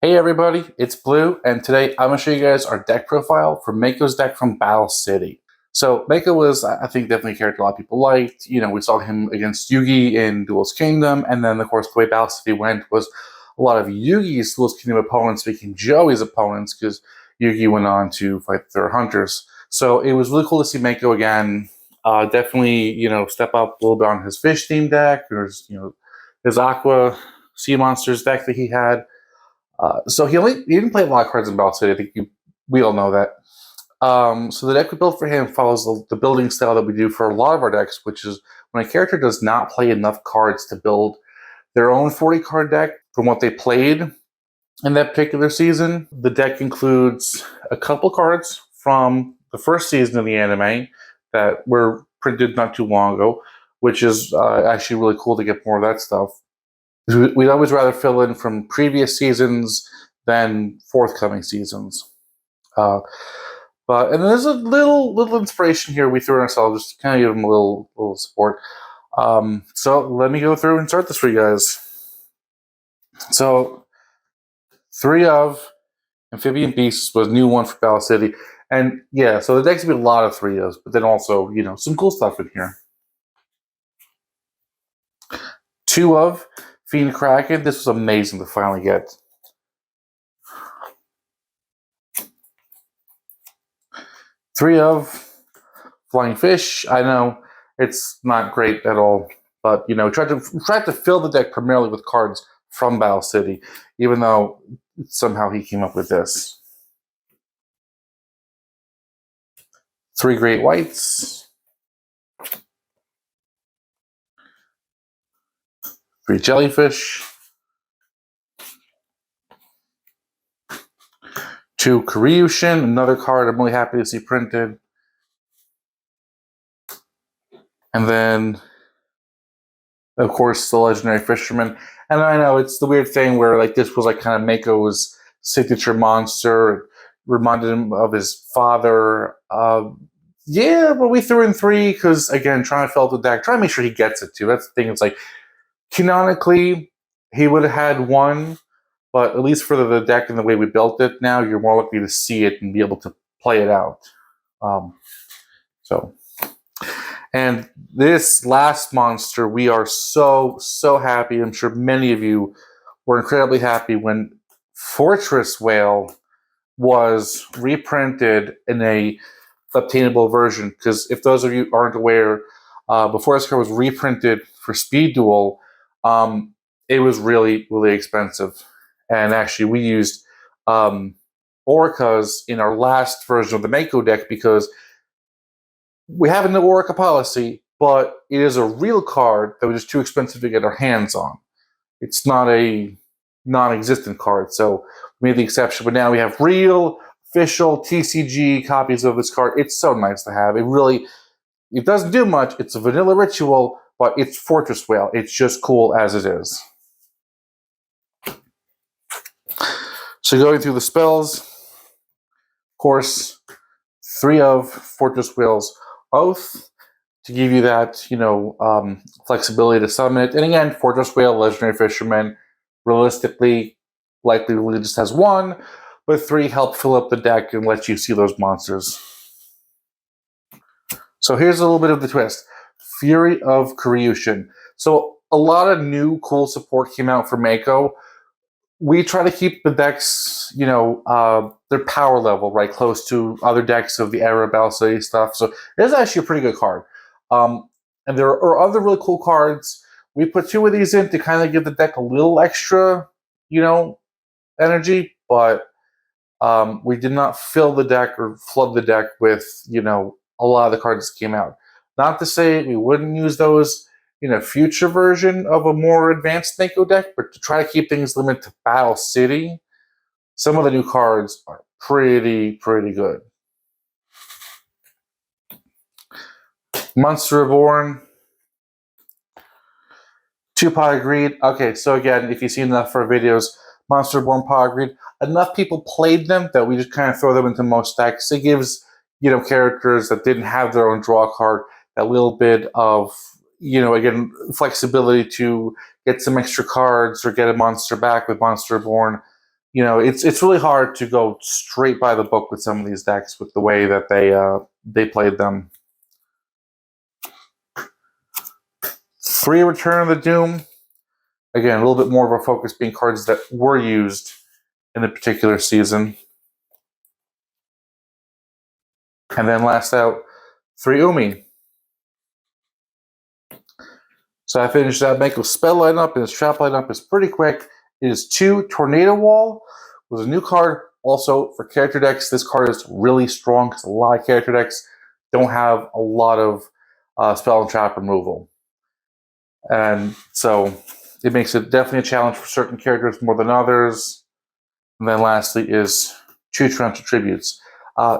Hey everybody, it's Blue, and today I'm going to show you guys our deck profile for Mako's deck from Battle City. So Mako was, I think, definitely a character a lot of people liked. You know, we saw him against Yugi in Duelist Kingdom, and then of course the way Battle City went was a lot of Yugi's Duelist Kingdom opponents making Joey's opponents because Yugi went on to fight their hunters. So it was really cool to see Mako again. Definitely, step up a little bit on his fish theme deck, or his Aqua Sea Monsters deck that he had. So he didn't play a lot of cards in Battle City. I think we all know that. So the deck we built for him follows the building style that we do for a lot of our decks, which is when a character does not play enough cards to build their own 40-card deck from what they played in that particular season. The deck includes a couple cards from the first season of the anime that were printed not too long ago, which is actually really cool to get more of that stuff. We'd always rather fill in from previous seasons than forthcoming seasons. And then there's a little inspiration here we threw in ourselves just to kind of give them a little support. So let me go through and start this for you guys. So 3 of Amphibian Beasts was new one for Battle City. And yeah, so the deck's gonna be a lot of 3 ofs, but then also, some cool stuff in here. 2 of Fiend Kracken. This was amazing to finally get. 3 of Flying Fish. I know it's not great at all, but tried to fill the deck primarily with cards from Battle City, even though somehow he came up with this. 3 Great Whites. 3 Jellyfish. 2 Karyushin, another card I'm really happy to see printed. And then, of course, the Legendary Fisherman. And I know it's the weird thing where this was kind of Mako's signature monster. It reminded him of his father. Yeah, but we threw in 3 because, again, trying to fill out the deck, trying to make sure he gets it too. That's the thing. It's canonically, he would have had 1, but at least for the deck and the way we built it now, you're more likely to see it and be able to play it out. And this last monster, we are so happy. I'm sure many of you were incredibly happy when Fortress Whale was reprinted in a obtainable version. Because if those of you aren't aware, before this card was reprinted for Speed Duel, it was really expensive. And actually, we used Orcas in our last version of the Mako deck because we have an Orca policy, but it is a real card that was just too expensive to get our hands on. It's not a non-existent card, so we made the exception. But now we have real, official TCG copies of this card. It's so nice to have. It doesn't do much. It's a vanilla ritual, but it's Fortress Whale. It's just cool as it is. So going through the spells, of course, 3 of Fortress Whale's Oath to give you that, flexibility to summon it. And again, Fortress Whale, Legendary Fisherman, realistically, likely really just has 1, but 3 help fill up the deck and let you see those monsters. So here's a little bit of the twist. Fury of Karyushin. So a lot of new cool support came out for Mako. We try to keep the decks, their power level, right, close to other decks of the era Battle City stuff. So it is actually a pretty good card. And there are other really cool cards. We put 2 of these in to kind of give the deck a little extra, energy, but we did not fill the deck or flood the deck with, a lot of the cards that came out. Not to say we wouldn't use those in a future version of a more advanced Mako deck, but to try to keep things limited to Battle City, some of the new cards are pretty good. Monster Reborn. 2 Pot of Greed. Okay, so again, if you've seen enough for videos, Monster Reborn, Pot of Greed, enough people played them that we just kind of throw them into most decks. It gives, characters that didn't have their own draw card that little bit of, again, flexibility to get some extra cards or get a monster back with Monster Reborn. it's really hard to go straight by the book with some of these decks with the way that they played them. 3 Return of the Doom. Again, a little bit more of a focus being cards that were used in a particular season. And then last out, 3 Umi. So I finished that Mako's spell lineup, and his trap lineup is pretty quick. It is 2 Tornado Wall. It was a new card. Also, for character decks, this card is really strong because a lot of character decks don't have a lot of spell and trap removal. And so it makes it definitely a challenge for certain characters more than others. And then lastly is 2 Torrential Tributes.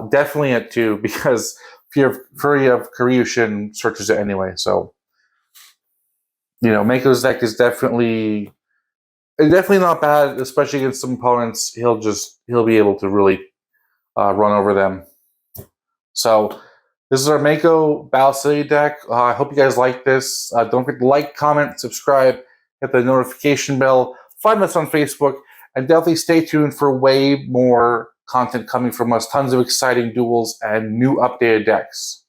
Definitely at 2 because Fury of Karyushin searches it anyway. So, Mako's deck is definitely not bad, especially against some opponents. He'll be able to really run over them. So this is our Mako Battle City deck. I hope you guys like this. Don't forget to like, comment, subscribe, hit the notification bell. Find us on Facebook, and definitely stay tuned for way more content coming from us. Tons of exciting duels and new updated decks.